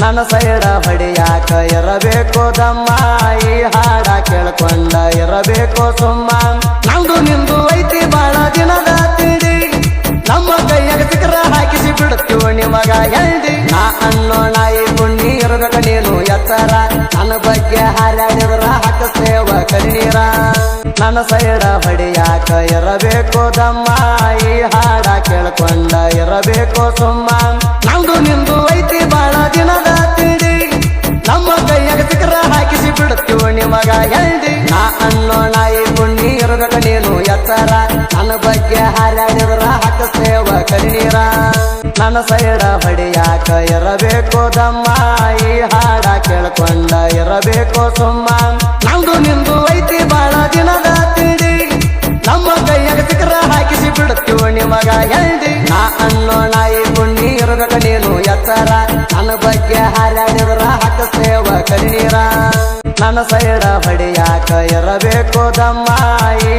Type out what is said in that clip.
ನನ್ನ ಸೈಡ ಹೊಡಿಯಾಕ ಇರಬೇಕು ದಮ್ಮ ಈ ಹಾಡ ಕೇಳ್ಕೊಂಡ ಇರಬೇಕು ಸುಮ್ಮ ನಂದು ನಿಂದು ಐತಿ ಬಾಳ ದಿನದ ತಿಂಡಿ ನಮ್ಮ ಕೈಯಾಗ ಸಿಕ್ಕರ ಹಾಕಿಸಿ ಬಿಡುತ್ತೀವ ನಿಮಗ ಎಳ್ದಿ ನಾ ಅನ್ನೋ ನಾಯಿ ಪುಣ್ಣಿ ಇರಬೇಕ ನೀನು ಎತ್ತರ ನನ್ನ ಬಗ್ಗೆ ಹಾರಾಡಿದ್ರ ಹಾಕಸ್ತೇವ ಕಣ್ಣೀರ ನನ್ನ ಸೈಡ ಹೊಡಿಯಾಕ ಇರಬೇಕು ದಮ್ಮ ಈ ಹಾಡ ಕೇಳ್ಕೊಂಡ ಇರಬೇಕು ಸುಮ್ಮ ನಂದು ನಿಂದು ಐತಿ ಬಾಳ ದಿನದ ತಿಂಡಿ ನಮ್ಮ ಕೈಯಾಗ ಸಿಕ್ಕರ ಹಾಕಿಸಿ ಬಿಡುತ್ತೀವ ನಿಮಗ ಎಳ್ದಿ ನಾ ಅನ್ನೋ ನಾಯಿ ಪುಣ್ಣಿ ಇರಬೇಕ ನೀನು ಎತ್ತರ ನನ್ನ ಬಗ್ಗೆ ಹಾರಾಡಿದ್ರ ಹಾಕಸ್ತೇವ ಕಣ್ಣೀರ ನನ್ನ ಸೈಡ ಹೊಡಿಯಾಕ ಇರಬೇಕು ದಮ್ಮ ಈ ಹಾಡ ಕೇಳ್ಕೊಂಡ ಇರಬೇಕು ಸುಮ್ಮ ನಂದು ನಿಂದು ಐತಿ ಬಾಳ ದಿನದ ತಿಂಡಿ ನಮ್ಮ ಕೈಯಾಗ ಸಿಕ್ಕರ ಹಾಕಿಸಿ ಬಿಡುತ್ತೀವ ನಿಮಗ ಎಳ್ದಿ ನಾ ಅನ್ನೋ ನಾಯಿ ಪುಣ್ಣಿ ಇರಬೇಕ ನೀನು ಎತ್ತರ ನನ್ನ ಬಗ್ಗೆ ಹಾರಾಡಿದ್ರ ಹಾಕಸ್ತೇವ ಕಣ್ಣೀರ ನನ್ನ ಸೈಡ ಹೊಡಿಯಾಕ ಇರಬೇಕು ದಮ್ಮ ಈ